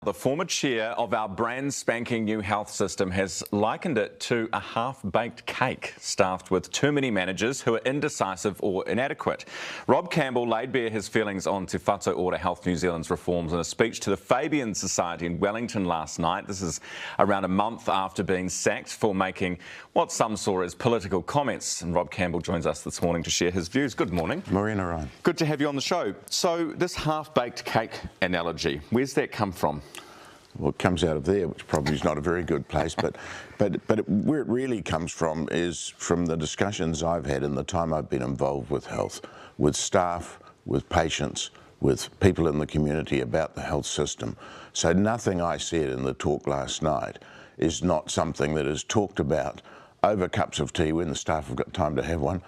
The former chair of our brand spanking new health system has likened it to a half-baked cake staffed with too many managers who are indecisive or inadequate. Rob Campbell laid bare his feelings on Te Whatu Ora Health New Zealand's reforms in a speech to the Fabian Society in Wellington last night. This is around a month after being sacked for making what some saw as political comments. And Rob Campbell joins us this morning to share his views. Good morning. Morena, Ryan. Good to have you on the show. So this half-baked cake analogy, where's that come from? Well, it comes out of there, which probably is not a very good place, but where it really comes from is from the discussions I've had in the time I've been involved with health, with staff, with patients, with people in the community about the health system. So nothing I said in the talk last night is not something that is talked about over cups of tea when the staff have got time to have one,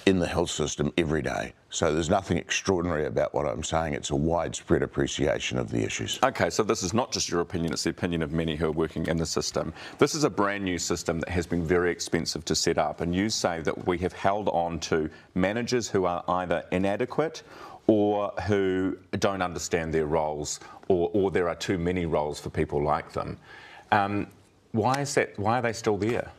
in the health system every day. So there's nothing extraordinary about what I'm saying. It's a widespread appreciation of the issues. Okay, so this is not just your opinion, it's the opinion of many who are working in the system. This is a brand new system that has been very expensive to set up, and you say that we have held on to managers who are either inadequate or who don't understand their roles, or there are too many roles for people like them. Why is that? Why are they still there?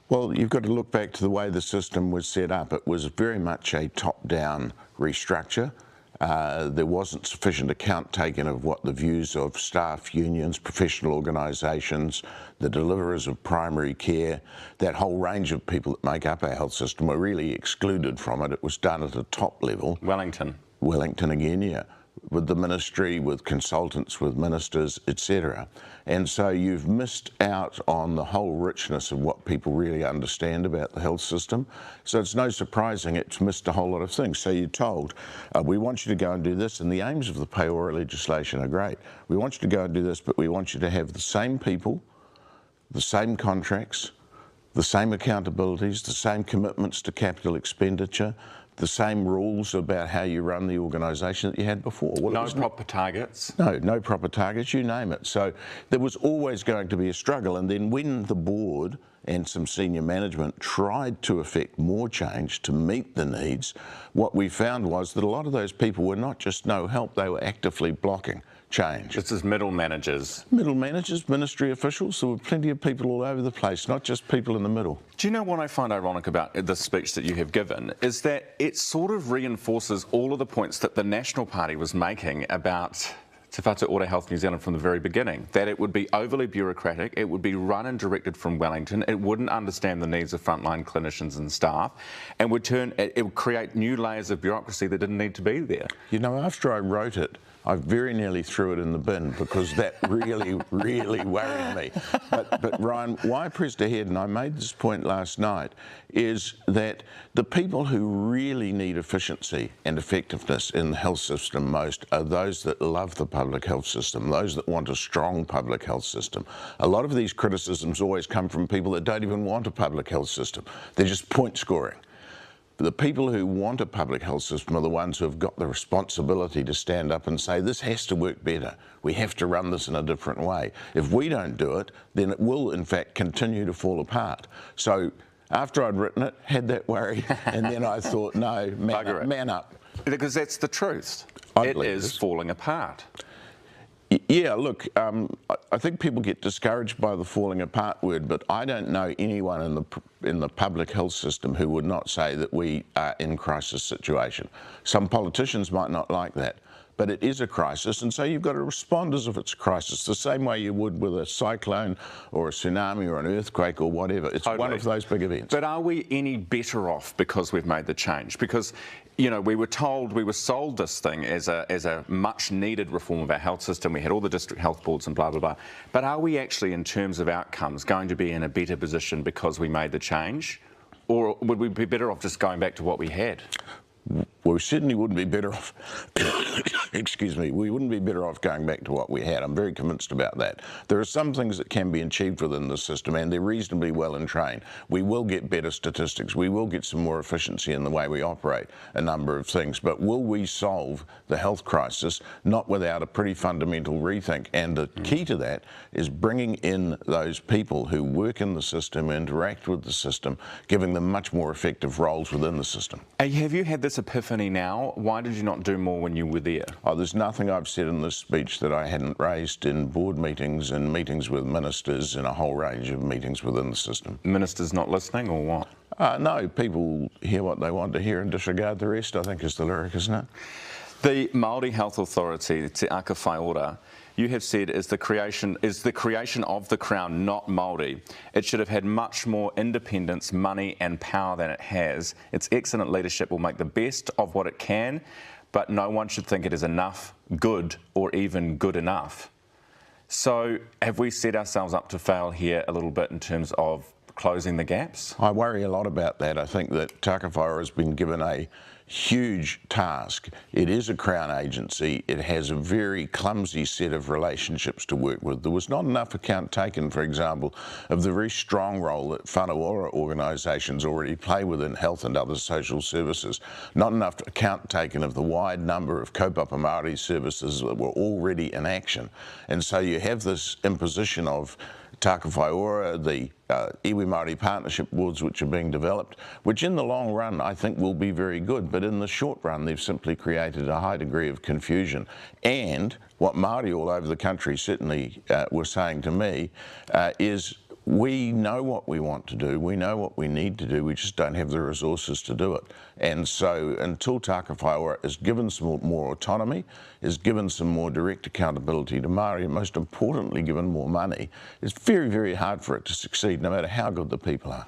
Well, you've got to look back to the way the system was set up. It was very much a top-down restructure. There wasn't sufficient account taken of what the views of staff unions, professional organisations, the deliverers of primary care, that whole range of people that make up our health system were really excluded from it. It was done at a top level. Wellington again, yeah. With the ministry, with consultants, with ministers, etc. And so you've missed out on the whole richness of what people really understand about the health system. So it's no surprising it's missed a whole lot of things. So you're told, we want you to go and do this, and the aims of the Te Ora legislation are great. We want you to go and do this, but we want you to have the same people, the same contracts, the same accountabilities, the same commitments to capital expenditure, the same rules about how you run the organisation that you had before. Well, no proper targets? No proper targets, you name it. So there was always going to be a struggle, and then when the board and some senior management tried to effect more change to meet the needs, what we found was that a lot of those people were not just no help, they were actively blocking change. This is middle managers. Middle managers, ministry officials, there were plenty of people all over the place, not just people in the middle. Do you know what I find ironic about this speech that you have given is that it sort of reinforces all of the points that the National Party was making about Te Whatu Ora Health New Zealand from the very beginning, that it would be overly bureaucratic, it would be run and directed from Wellington, it wouldn't understand the needs of frontline clinicians and staff, and it would create new layers of bureaucracy that didn't need to be there. You know, after I wrote it, I very nearly threw it in the bin because that really worried me. But Ryan, why I pressed ahead, and I made this point last night, is that the people who really need efficiency and effectiveness in the health system most are those that love the public health system, those that want a strong public health system. A lot of these criticisms always come from people that don't even want a public health system. They're just point scoring. The people who want a public health system are the ones who have got the responsibility to stand up and say, this has to work better. We have to run this in a different way. If we don't do it, then it will, in fact, continue to fall apart. So after I'd written it, had that worry, and then I thought, no, man up. Because that's the truth. It is falling apart. Yeah, look, I think people get discouraged by the falling apart word, but I don't know anyone in the public health system who would not say that we are in crisis situation. Some politicians might not like that, but it is a crisis, and so you've got to respond as if it's a crisis, the same way you would with a cyclone or a tsunami or an earthquake or whatever. It's one of those big events. But are we any better off because we've made the change? Because, you know, we were sold this thing as a much needed reform of our health system. We had all the district health boards and blah, blah, blah. But are we actually, in terms of outcomes, going to be in a better position because we made the change? Or would we be better off just going back to what we had? Well, we certainly wouldn't be better off, excuse me, we wouldn't be better off going back to what we had. I'm very convinced about that. There are some things that can be achieved within the system, and they're reasonably well entrained. We will get better statistics. We will get some more efficiency in the way we operate a number of things. But will we solve the health crisis? Not without a pretty fundamental rethink. And the key to that is bringing in those people who work in the system, interact with the system, giving them much more effective roles within the system. Have you had this epiphany now? Why did you not do more when you were there? Oh, there's nothing I've said in this speech that I hadn't raised in board meetings and meetings with ministers and a whole range of meetings within the system. Ministers not listening or what? No, people hear what they want to hear and disregard the rest, I think is the lyric, isn't it? The Māori Health Authority, Te Whatu Ora, you have said is the creation of the Crown, not Māori. It should have had much more independence, money and power than it has. Its excellent leadership will make the best of what it can, but no one should think it is enough, good, or even good enough. So have we set ourselves up to fail here a little bit in terms of closing the gaps? I worry a lot about that. I think that Te Whatu Ora has been given a huge task. It is a Crown agency. It has a very clumsy set of relationships to work with. There was not enough account taken, for example, of the very strong role that whanaora organisations already play within health and other social services. Not enough account taken of the wide number of kaupapa Māori services that were already in action. And so you have this imposition of Te Whatu Ora, the iwi Māori partnership boards which are being developed, which in the long run I think will be very good, but in the short run they've simply created a high degree of confusion. And what Māori all over the country certainly were saying to me is, we know what we want to do, we know what we need to do, we just don't have the resources to do it. And so until Te Whatu Ora is given some more autonomy, is given some more direct accountability to Māori, and most importantly given more money, it's very, very hard for it to succeed no matter how good the people are.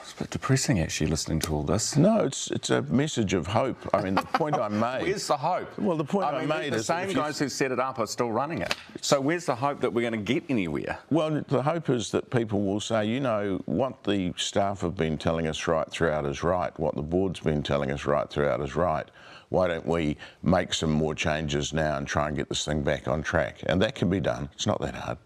It's a bit depressing actually listening to all this. No, it's a message of hope. I mean, the point I made... Where's the hope? Well, the point I made the is... the same guys who set it up are still running it. So where's the hope that we're going to get anywhere? Well, the hope is that people will say, you know, what the staff have been telling us right throughout is right, what the board's been telling us right throughout is right. Why don't we make some more changes now and try and get this thing back on track? And that can be done. It's not that hard.